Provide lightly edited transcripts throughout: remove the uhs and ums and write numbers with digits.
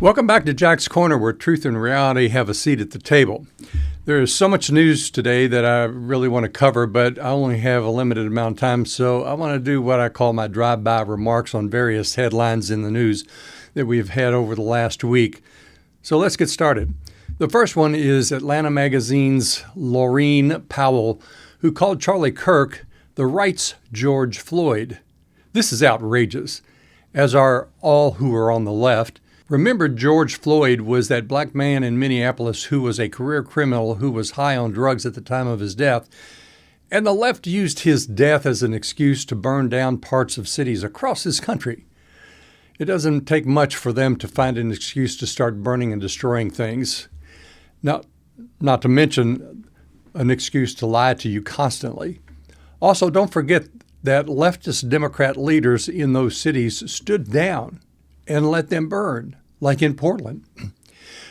Welcome back to Jack's Corner, where truth and reality have a seat at the table. There is so much news today that I really want to cover, but I only have a limited amount of time, so I want to do what I call my drive-by remarks on various headlines in the news that we've had over the last week. So let's get started. The first one is Atlanta Magazine's Laureen Powell, who called Charlie Kirk the right's George Floyd. This is outrageous, as are all who are on the left. Remember, George Floyd was that black man in Minneapolis who was a career criminal who was high on drugs at the time of his death, and the left used his death as an excuse to burn down parts of cities across this country. It doesn't take much for them to find an excuse to start burning and destroying things. Not to mention an excuse to lie to you constantly. Also, don't forget that leftist Democrat leaders in those cities stood down and let them burn, like in Portland.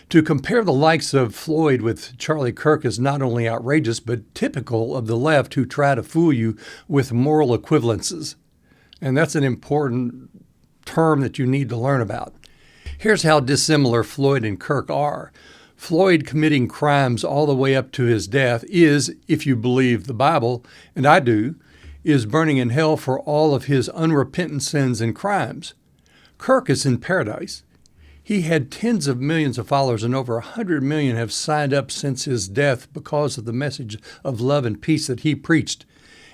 To compare the likes of Floyd with Charlie Kirk is not only outrageous, but typical of the left who try to fool you with moral equivalences. And that's an important term that you need to learn about. Here's how dissimilar Floyd and Kirk are. Floyd committing crimes all the way up to his death is, if you believe the Bible, and I do, is burning in hell for all of his unrepentant sins and crimes. Kirk is in paradise. He had tens of millions of followers, and over 100 million have signed up since his death because of the message of love and peace that he preached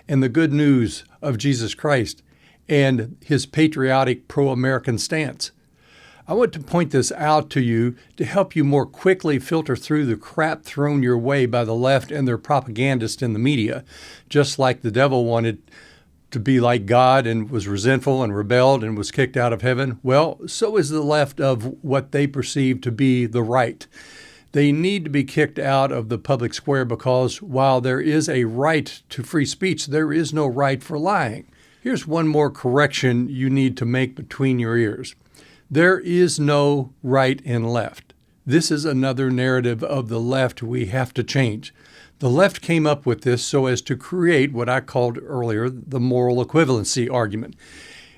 and the good news of Jesus Christ and his patriotic pro-American stance. I want to point this out to you to help you more quickly filter through the crap thrown your way by the left and their propagandists in the media, just like the devil wanted to be like God and was resentful and rebelled and was kicked out of heaven. Well, so is the left of what they perceive to be the right. They need to be kicked out of the public square because while there is a right to free speech, there is no right for lying. Here's one more correction you need to make between your ears. There is no right and left. This is another narrative of the left we have to change. The left came up with this so as to create what I called earlier the moral equivalency argument,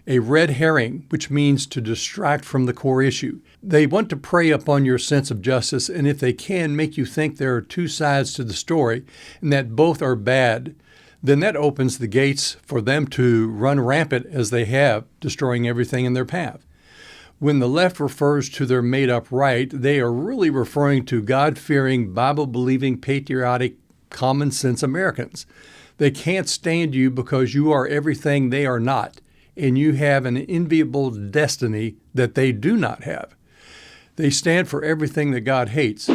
a red herring, which means to distract from the core issue. They want to prey upon your sense of justice, and if they can, make you think there are two sides to the story and that both are bad, then that opens the gates for them to run rampant as they have, destroying everything in their path. When the left refers to their made-up right, they are really referring to God-fearing, Bible-believing, patriotic, common-sense Americans. They can't stand you because you are everything they are not, and you have an enviable destiny that they do not have. They stand for everything that God hates.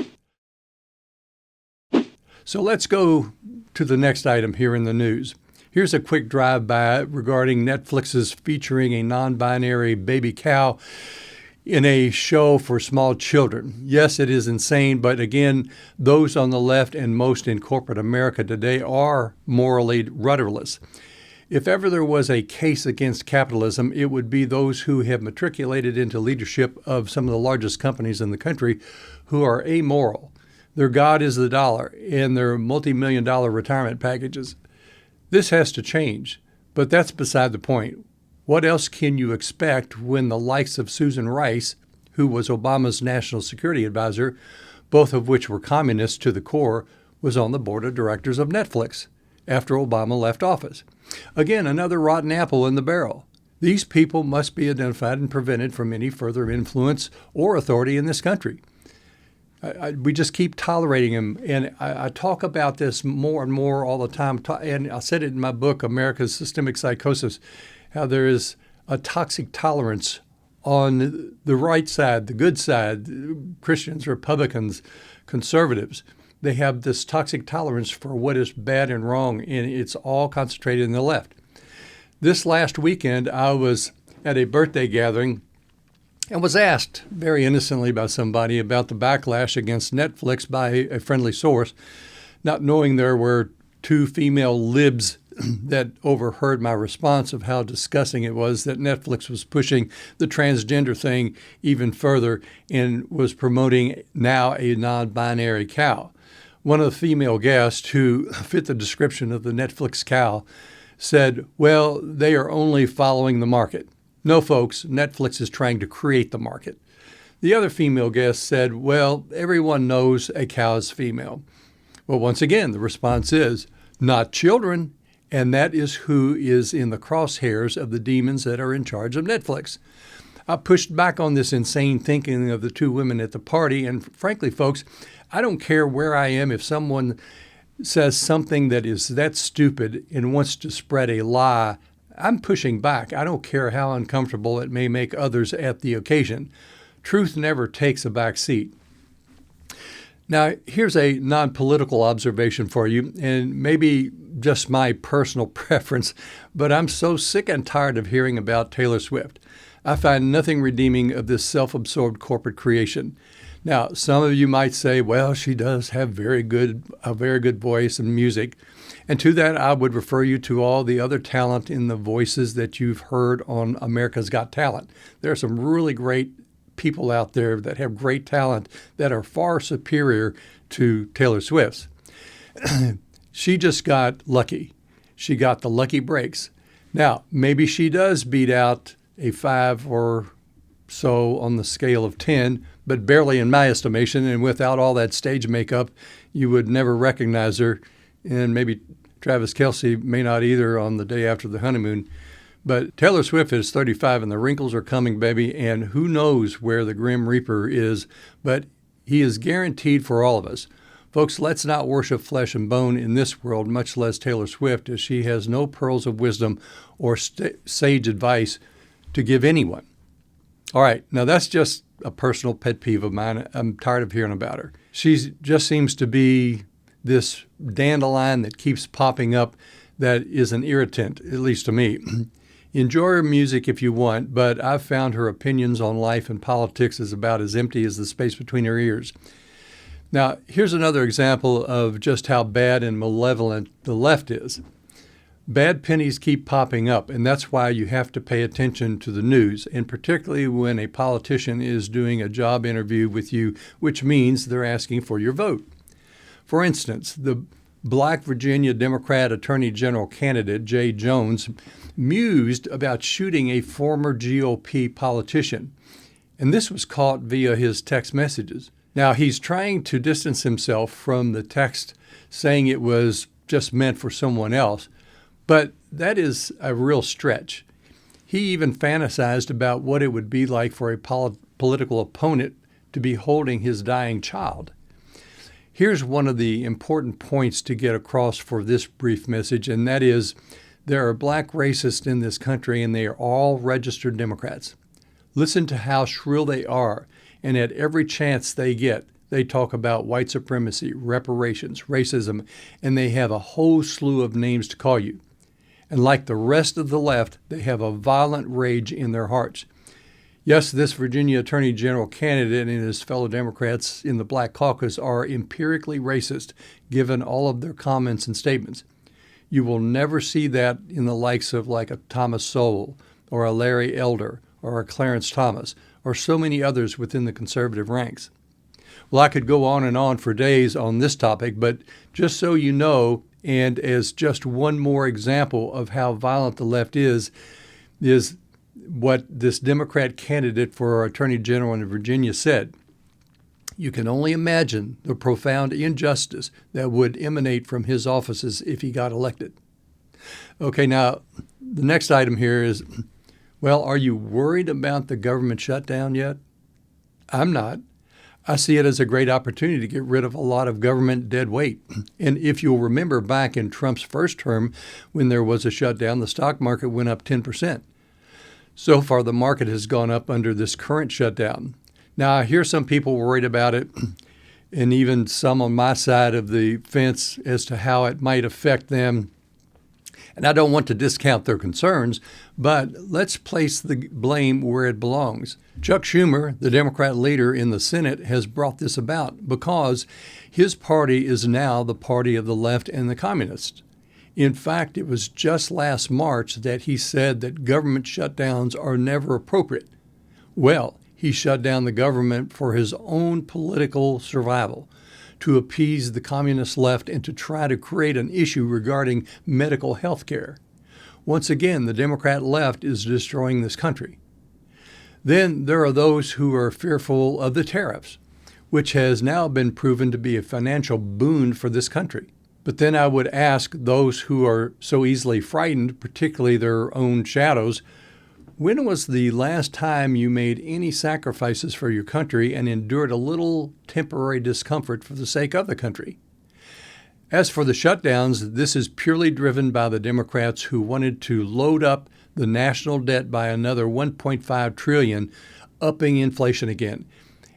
So let's go to the next item here in the news. Here's a quick drive-by regarding Netflix's featuring a non-binary baby cow in a show for small children. Yes, it is insane, but again, those on the left and most in corporate America today are morally rudderless. If ever there was a case against capitalism, it would be those who have matriculated into leadership of some of the largest companies in the country who are amoral. Their God is the dollar and their multi-million-dollar retirement packages. This has to change, but that's beside the point. What else can you expect when the likes of Susan Rice, who was Obama's national security advisor, both of which were communists to the core, was on the board of directors of Netflix after Obama left office? Again, another rotten apple in the barrel. These people must be identified and prevented from any further influence or authority in this country. We just keep tolerating them, and I talk about this more and more all the time, and I said it in my book, America's Systemic Psychosis, how there is a toxic tolerance on the right side, the good side, Christians, Republicans, conservatives. They have this toxic tolerance for what is bad and wrong, and it's all concentrated in the left. This last weekend, I was at a birthday gathering and was asked very innocently by somebody about the backlash against Netflix by a friendly source, not knowing there were two female libs that overheard my response of how disgusting it was that Netflix was pushing the transgender thing even further and was promoting now a non-binary cow. One of the female guests who fit the description of the Netflix cow said, well, they are only following the market. No, folks, Netflix is trying to create the market. The other female guest said, well, everyone knows a cow is female. Well, once again, the response is, not children, and that is who is in the crosshairs of the demons that are in charge of Netflix. I pushed back on this insane thinking of the two women at the party, and frankly, folks, I don't care where I am if someone says something that is that stupid and wants to spread a lie. I'm pushing back. I don't care how uncomfortable it may make others at the occasion. Truth never takes a back seat. Now, here's a non-political observation for you, and maybe just my personal preference, but I'm so sick and tired of hearing about Taylor Swift. I find nothing redeeming of this self-absorbed corporate creation. Now, some of you might say, well, she does have a very good voice and music. And to that, I would refer you to all the other talent in the voices that you've heard on America's Got Talent. There are some really great people out there that have great talent that are far superior to Taylor Swift's. She just got lucky. She got the lucky breaks. Now, maybe she does beat out a 5 or so on the scale of 10, but barely in my estimation, and without all that stage makeup, you would never recognize her, and maybe Travis Kelce may not either on the day after the honeymoon. But Taylor Swift is 35 and the wrinkles are coming, baby, and who knows where the Grim Reaper is, but he is guaranteed for all of us. Folks, let's not worship flesh and bone in this world, much less Taylor Swift, as she has no pearls of wisdom or sage advice to give anyone. All right, now that's just a personal pet peeve of mine. I'm tired of hearing about her. She just seems to be this dandelion that keeps popping up that is an irritant, at least to me. Enjoy her music if you want, but I've found her opinions on life and politics is about as empty as the space between her ears. Now, here's another example of just how bad and malevolent the left is. Bad pennies keep popping up, and that's why you have to pay attention to the news, and particularly when a politician is doing a job interview with you, which means they're asking for your vote. For instance, the Black Virginia Democrat Attorney General candidate, Jay Jones, mused about shooting a former GOP politician, and this was caught via his text messages. Now, he's trying to distance himself from the text, saying it was just meant for someone else, but that is a real stretch. He even fantasized about what it would be like for a political opponent to be holding his dying child. Here's one of the important points to get across for this brief message, and that is there are black racists in this country, and they are all registered Democrats. Listen to how shrill they are, and at every chance they get, they talk about white supremacy, reparations, racism, and they have a whole slew of names to call you. And like the rest of the left, they have a violent rage in their hearts. Yes, this Virginia Attorney General candidate and his fellow Democrats in the Black Caucus are empirically racist, given all of their comments and statements. You will never see that in the likes of like a Thomas Sowell or a Larry Elder or a Clarence Thomas or so many others within the conservative ranks. Well, I could go on and on for days on this topic, but just so you know, and as just one more example of how violent the left is what this Democrat candidate for Attorney General in Virginia said. You can only imagine the profound injustice that would emanate from his offices if he got elected. Okay, now, the next item here is, well, are you worried about the government shutdown yet? I'm not. I see it as a great opportunity to get rid of a lot of government dead weight. And if you'll remember back in Trump's first term, when there was a shutdown, the stock market went up 10%. So far, the market has gone up under this current shutdown. Now, I hear some people worried about it, and even some on my side of the fence as to how it might affect them. And I don't want to discount their concerns, but let's place the blame where it belongs. Chuck Schumer, the Democrat leader in the Senate, has brought this about because his party is now the party of the left and the communists. In fact, it was just last March that he said that government shutdowns are never appropriate. Well, he shut down the government for his own political survival, to appease the communist left and to try to create an issue regarding medical health care. Once again, the Democrat left is destroying this country. Then there are those who are fearful of the tariffs, which has now been proven to be a financial boon for this country. But then I would ask those who are so easily frightened, particularly their own shadows, when was the last time you made any sacrifices for your country and endured a little temporary discomfort for the sake of the country? As for the shutdowns, this is purely driven by the Democrats who wanted to load up the national debt by another $1.5 trillion, upping inflation again,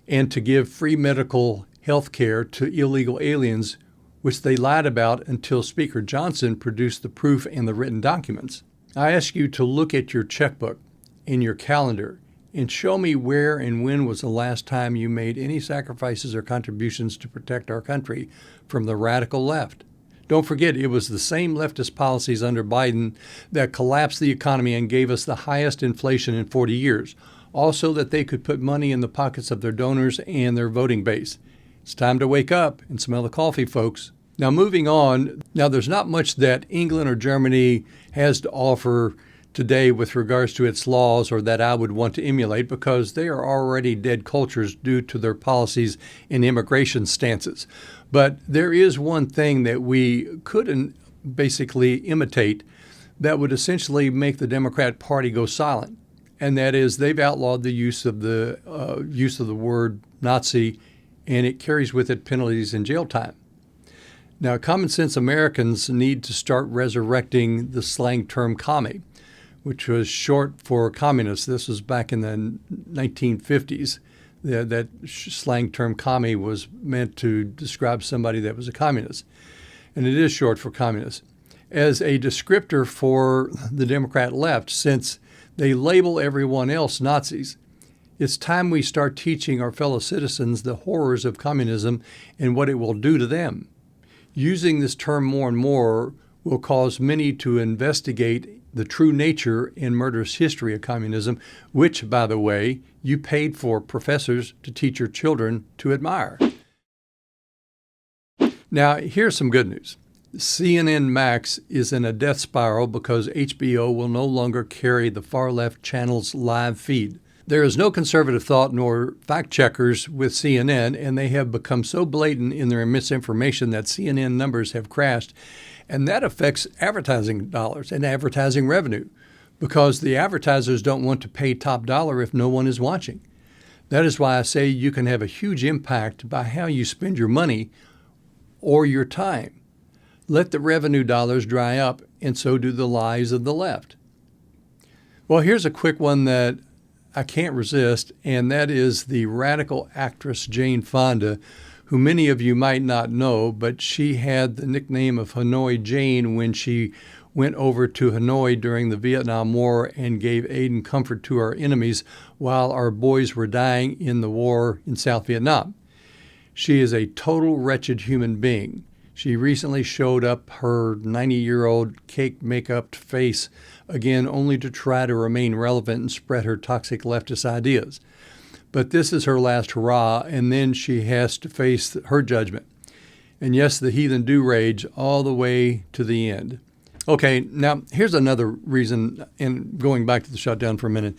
and to give free medical health care to illegal aliens, which they lied about until Speaker Johnson produced the proof and the written documents. I ask you to look at your checkbook and your calendar and show me where and when was the last time you made any sacrifices or contributions to protect our country from the radical left. Don't forget, it was the same leftist policies under Biden that collapsed the economy and gave us the highest inflation in 40 years. Also, that they could put money in the pockets of their donors and their voting base. It's time to wake up and smell the coffee, folks. Now, moving on. Now, there's not much that England or Germany has to offer today with regards to its laws or that I would want to emulate because they are already dead cultures due to their policies and immigration stances. But there is one thing that we couldn't basically imitate that would essentially make the Democrat Party go silent, and that is they've outlawed the use of the word Nazi, and it carries with it penalties and jail time. Now, common sense Americans need to start resurrecting the slang term commie, which was short for communist. This was back in the 1950s. That slang term commie was meant to describe somebody that was a communist, and it is short for communist. As a descriptor for the Democrat left, since they label everyone else Nazis, it's time we start teaching our fellow citizens the horrors of communism and what it will do to them. Using this term more and more will cause many to investigate the true nature and murderous history of communism, which, by the way, you paid for professors to teach your children to admire. Now, here's some good news. CNN Max is in a death spiral because HBO will no longer carry the far-left channel's live feed. There is no conservative thought nor fact-checkers with CNN, and they have become so blatant in their misinformation that CNN numbers have crashed. And that affects advertising dollars and advertising revenue because the advertisers don't want to pay top dollar if no one is watching. That is why I say you can have a huge impact by how you spend your money or your time. Let the revenue dollars dry up, and so do the lies of the left. Well, here's a quick one that I can't resist, and that is the radical actress Jane Fonda, who many of you might not know, but she had the nickname of Hanoi Jane when she went over to Hanoi during the Vietnam War and gave aid and comfort to our enemies while our boys were dying in the war in South Vietnam. She is a total wretched human being. She recently showed up her 90-year-old cake makeup face again only to try to remain relevant and spread her toxic leftist ideas. But this is her last hurrah, and then she has to face her judgment. And yes, the heathen do rage all the way to the end. Okay, now here's another reason, and going back to the shutdown for a minute,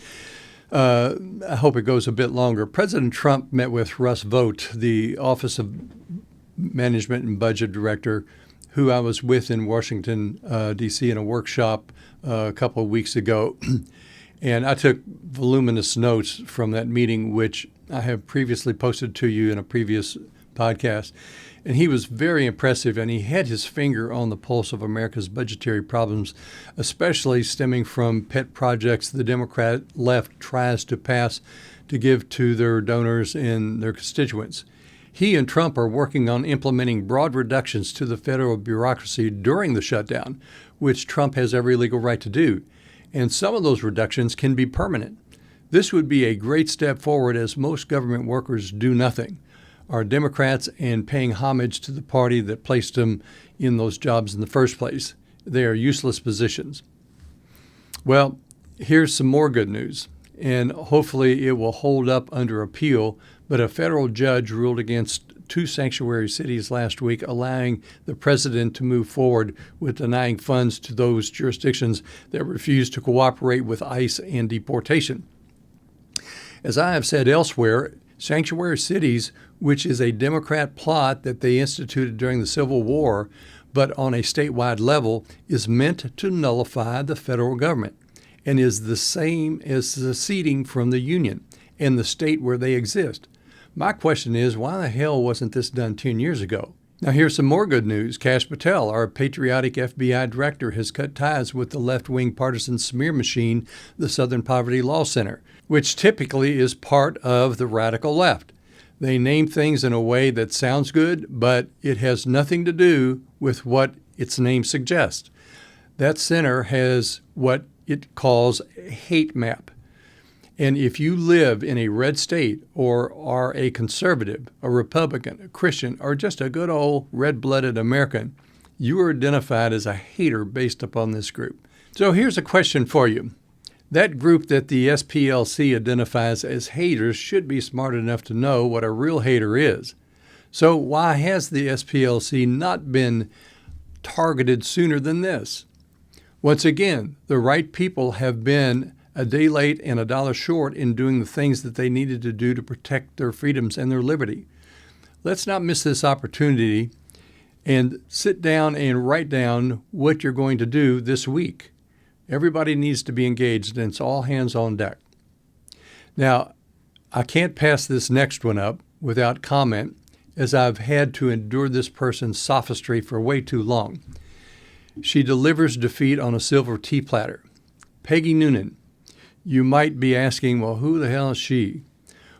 I hope it goes a bit longer. President Trump met with Russ Vought, the Office of Management and Budget Director, who I was with in Washington, D.C. in a workshop a couple of weeks ago. And I took voluminous notes from that meeting, which I have previously posted to you in a previous podcast. And he was very impressive, and he had his finger on the pulse of America's budgetary problems, especially stemming from pet projects the Democrat left tries to pass to give to their donors and their constituents. He and Trump are working on implementing broad reductions to the federal bureaucracy during the shutdown, which Trump has every legal right to do. And some of those reductions can be permanent. This would be a great step forward as most government workers do nothing, are Democrats and paying homage to the party that placed them in those jobs in the first place. They are useless positions. Well, here's some more good news, and hopefully it will hold up under appeal, but a federal judge ruled against 2 sanctuary cities last week, allowing the president to move forward with denying funds to those jurisdictions that refuse to cooperate with ICE and deportation. As I have said elsewhere, sanctuary cities, which is a Democrat plot that they instituted during the Civil War, but on a statewide level, is meant to nullify the federal government and is the same as seceding from the Union and the state where they exist. My question is, why the hell wasn't this done 10 years ago? Now here's some more good news. Kash Patel, our patriotic FBI director, has cut ties with the left-wing partisan smear machine, the Southern Poverty Law Center, which typically is part of the radical left. They name things in a way that sounds good, but it has nothing to do with what its name suggests. That center has what it calls a hate map. And if you live in a red state or are a conservative, a Republican, a Christian, or just a good old red-blooded American, you are identified as a hater based upon this group. So here's a question for you. That group that the SPLC identifies as haters should be smart enough to know what a real hater is. So why has the SPLC not been targeted sooner than this? Once again, the right people have been a day late and a dollar short in doing the things that they needed to do to protect their freedoms and their liberty. Let's not miss this opportunity and sit down and write down what you're going to do this week. Everybody needs to be engaged, and it's all hands on deck. Now, I can't pass this next one up without comment, as I've had to endure this person's sophistry for way too long. She delivers defeat on a silver tea platter. Peggy Noonan. You might be asking, well, who the hell is she?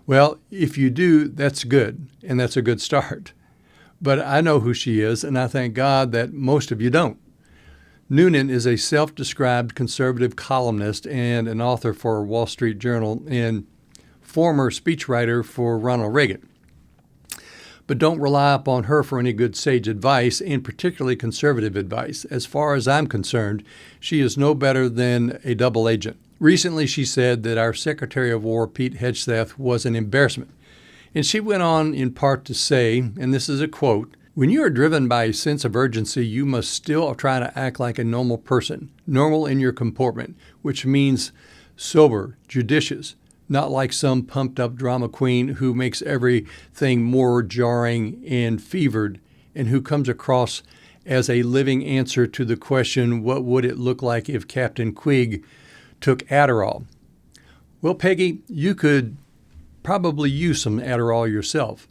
Well, if you do, that's good, and that's a good start. But I know who she is, and I thank God that most of you don't. Noonan is a self-described conservative columnist and an author for Wall Street Journal and former speechwriter for Ronald Reagan. But don't rely upon her for any good sage advice, and particularly conservative advice. As far as I'm concerned, she is no better than a double agent. Recently, she said that our Secretary of War, Pete Hegseth, was an embarrassment. And she went on in part to say, and this is a quote, "When you are driven by a sense of urgency, you must still try to act like a normal person, normal in your comportment, which means sober, judicious, not like some pumped-up drama queen who makes everything more jarring and fevered and who comes across as a living answer to the question, what would it look like if Captain Quigg took Adderall?" Well, Peggy, you could probably use some Adderall yourself.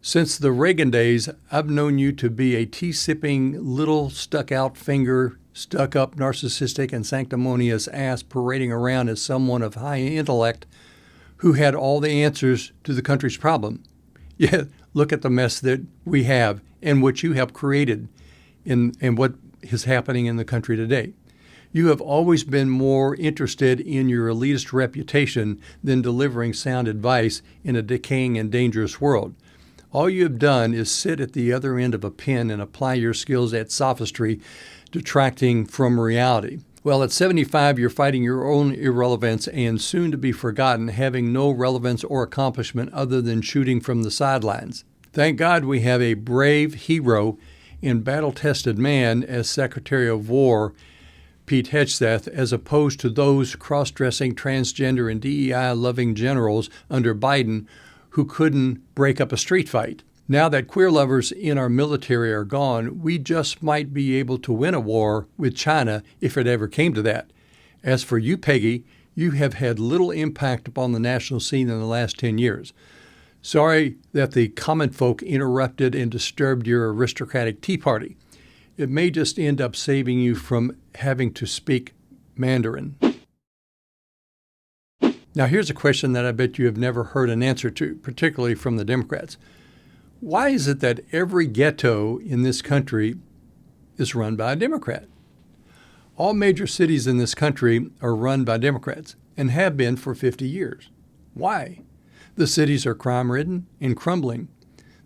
Since the Reagan days, I've known you to be a tea-sipping, little stuck-out finger, stuck-up, narcissistic, and sanctimonious ass parading around as someone of high intellect who had all the answers to the country's problem. Yet, look at the mess that we have and what you have created and what is happening in the country today. You have always been more interested in your elitist reputation than delivering sound advice in a decaying and dangerous world. All you have done is sit at the other end of a pen and apply your skills at sophistry, detracting from reality. Well, at 75, you're fighting your own irrelevance and soon to be forgotten, having no relevance or accomplishment other than shooting from the sidelines. Thank God we have a brave hero and battle-tested man as Secretary of War, Pete Hegseth, as opposed to those cross-dressing transgender and DEI-loving generals under Biden who couldn't break up a street fight. Now that queer lovers in our military are gone, we just might be able to win a war with China if it ever came to that. As for you, Peggy, you have had little impact upon the national scene in the last 10 years. Sorry that the common folk interrupted and disturbed your aristocratic tea party. It may just end up saving you from having to speak Mandarin. Now, here's a question that I bet you have never heard an answer to, particularly from the Democrats. Why is it that every ghetto in this country is run by a Democrat? All major cities in this country are run by Democrats and have been for 50 years. Why? The cities are crime-ridden and crumbling.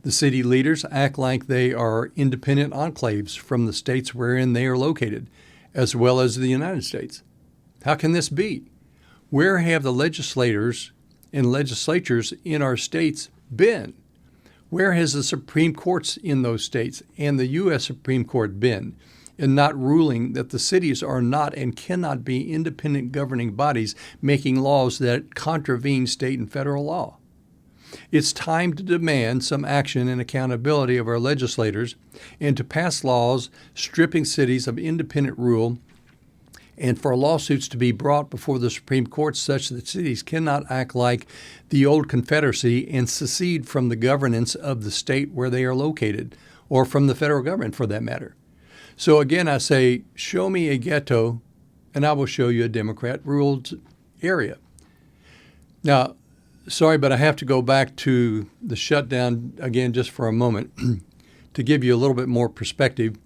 The city leaders act like they are independent enclaves from the states wherein they are located, as well as the United States. How can this be? Where have the legislators and legislatures in our states been? Where has the Supreme Courts in those states and the U.S. Supreme Court been? in not ruling that the cities are not and cannot be independent governing bodies making laws that contravene state and federal law. It's time to demand some action and accountability of our legislators and to pass laws stripping cities of independent rule and for lawsuits to be brought before the Supreme Court such that cities cannot act like the old Confederacy and secede from the governance of the state where they are located, or from the federal government for that matter. So again, I say, show me a ghetto and I will show you a Democrat-ruled area. Now, sorry, but I have to go back to the shutdown again just for a moment to give you a little bit more perspective.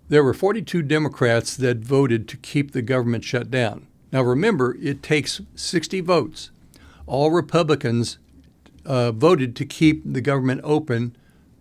There were 42 Democrats that voted to keep the government shut down. Now remember, it takes 60 votes. All Republicans voted to keep the government open,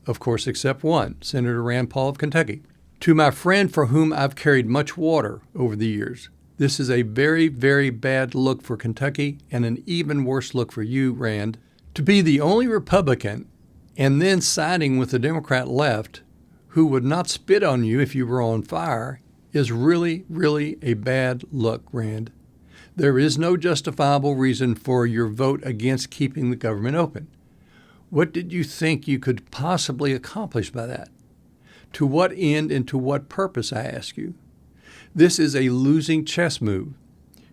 of course, except one, Senator Rand Paul of Kentucky. To my friend for whom I've carried much water over the years, this is a very, very bad look for Kentucky and an even worse look for you, Rand. To be the only Republican and then siding with the Democrat left who would not spit on you if you were on fire is really, really a bad look, Rand. There is no justifiable reason for your vote against keeping the government open. What did you think you could possibly accomplish by that? To what end and to what purpose, I ask you? This is a losing chess move.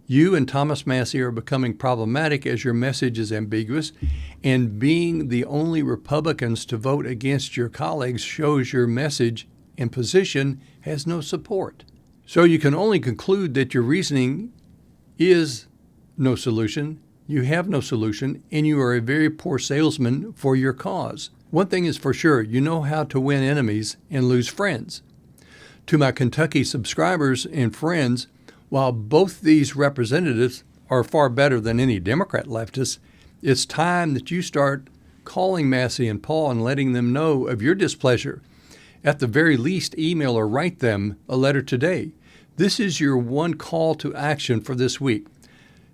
You and Thomas Massie are becoming problematic as your message is ambiguous, and being the only Republicans to vote against your colleagues shows your message and position has no support. So you can only conclude that your reasoning is no solution, you have no solution, and you are a very poor salesman for your cause. One thing is for sure, you know how to win enemies and lose friends. To my Kentucky subscribers and friends, while both these representatives are far better than any Democrat leftists, it's time that you start calling Massie and Paul and letting them know of your displeasure. At the very least, email or write them a letter today. This is your one call to action for this week.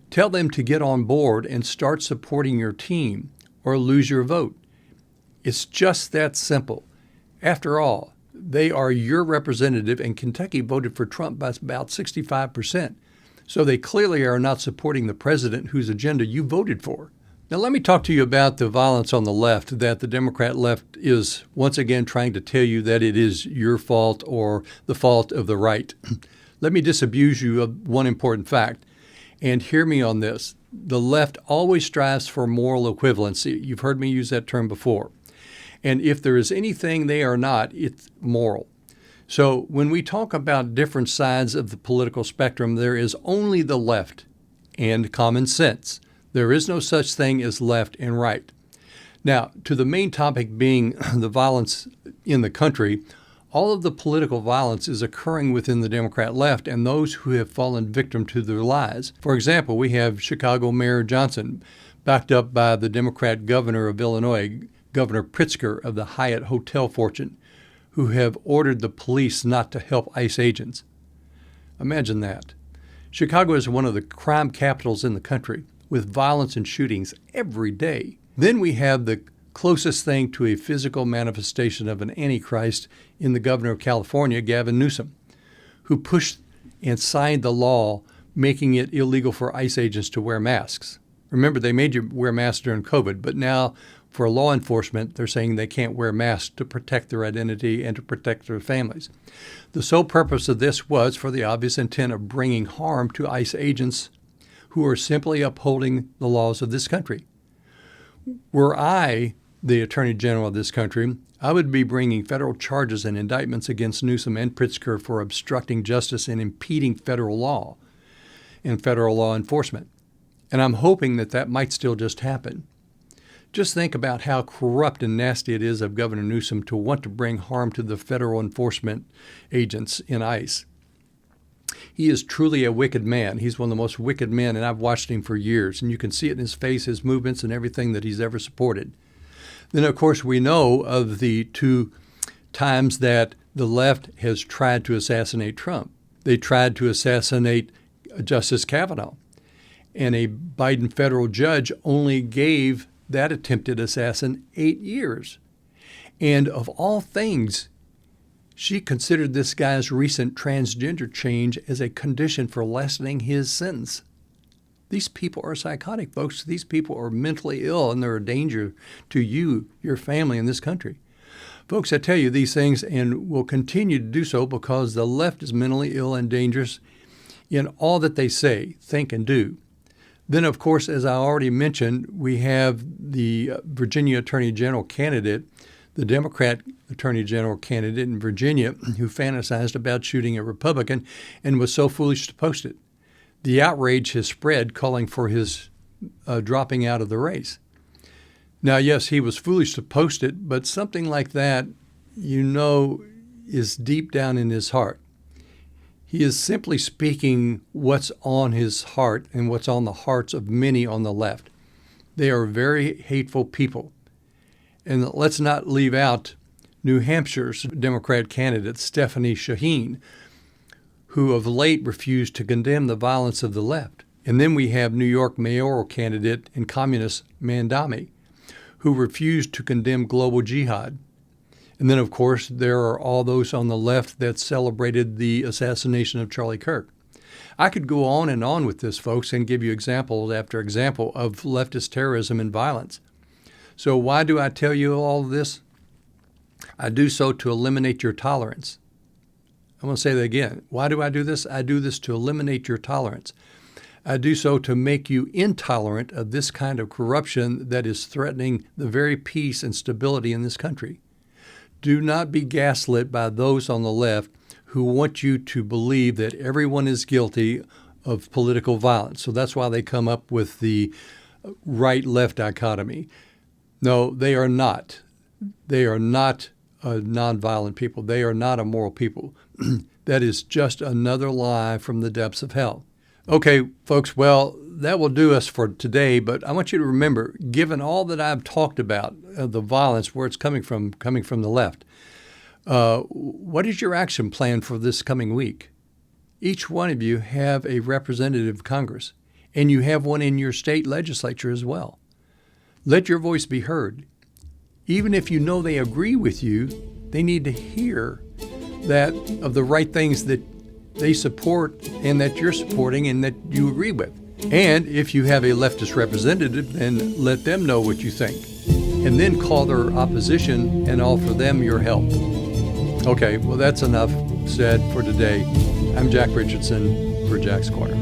Tell them to get on board and start supporting your team or lose your vote. It's just that simple. After all, they are your representative, and Kentucky voted for Trump by about 65%. So they clearly are not supporting the president whose agenda you voted for. Now let me talk to you about the violence on the left, that the Democrat left is once again trying to tell you that it is your fault or the fault of the right. Let me disabuse you of one important fact, and hear me on this. The left always strives for moral equivalency. You've heard me use that term before. And if there is anything they are not, it's moral. So when we talk about different sides of the political spectrum, there is only the left and common sense. There is no such thing as left and right. Now, to the main topic being the violence in the country, all of the political violence is occurring within the Democrat left and those who have fallen victim to their lies. For example, we have Chicago Mayor Johnson, backed up by the Democrat governor of Illinois, Governor Pritzker of the Hyatt Hotel fortune, who have ordered the police not to help ICE agents. Imagine that. Chicago is one of the crime capitals in the country, with violence and shootings every day. Then we have the closest thing to a physical manifestation of an antichrist in the governor of California, Gavin Newsom, who pushed and signed the law making it illegal for ICE agents to wear masks. Remember, they made you wear masks during COVID, but now for law enforcement, they're saying they can't wear masks to protect their identity and to protect their families. The sole purpose of this was for the obvious intent of bringing harm to ICE agents who are simply upholding the laws of this country. Were I the Attorney General of this country, I would be bringing federal charges and indictments against Newsom and Pritzker for obstructing justice and impeding federal law and federal law enforcement. And I'm hoping that that might still just happen. Just think about how corrupt and nasty it is of Governor Newsom to want to bring harm to the federal enforcement agents in ICE. He is truly a wicked man. He's one of the most wicked men, and I've watched him for years. And you can see it in his face, his movements, and everything that he's ever supported. Then, of course, we know of the two times that the left has tried to assassinate Trump. They tried to assassinate Justice Kavanaugh. And a Biden federal judge only gave that attempted assassin 8 years. And of all things, She considered this guy's recent transgender change as a condition for lessening his sentence. These people are psychotic, folks. These people are mentally ill, and they're a danger to you, your family, in this country. Folks, I tell you these things and will continue to do so because the left is mentally ill and dangerous in all that they say, think, and do. Then, of course, as I already mentioned, we have the Virginia Attorney General candidate, the Democrat Attorney General candidate in Virginia, who fantasized about shooting a Republican and was so foolish to post it. The outrage has spread, calling for his dropping out of the race. Now, yes, he was foolish to post it, but something like that, is deep down in his heart. He is simply speaking what's on his heart and what's on the hearts of many on the left. They are very hateful people. And let's not leave out New Hampshire's Democrat candidate, Stephanie Shaheen, who of late refused to condemn the violence of the left. And then we have New York mayoral candidate and communist Mandami, who refused to condemn global jihad. And then, of course, there are all those on the left that celebrated the assassination of Charlie Kirk. I could go on and on with this, folks, and give you example after example of leftist terrorism and violence. So why do I tell you all of this? I do so to eliminate your tolerance. I'm going to say that again. Why do I do this? I do this to eliminate your tolerance. I do so to make you intolerant of this kind of corruption that is threatening the very peace and stability in this country. Do not be gaslit by those on the left who want you to believe that everyone is guilty of political violence. So that's why they come up with the right-left dichotomy. No, they are not. They are not nonviolent people. They are not immoral people. That is just another lie from the depths of hell. Okay, folks, well, that will do us for today, but I want you to remember, given all that I've talked about, the violence, where it's coming from the left, what is your action plan for this coming week? Each one of you have a representative of Congress, and you have one in your state legislature as well. Let your voice be heard. Even if you know they agree with you, they need to hear that of the right things that they support and that you're supporting and that you agree with. And if you have a leftist representative, then let them know what you think. And then call their opposition and offer them your help. Okay, well, that's enough said for today. I'm Jack Richardson for Jack's Corner.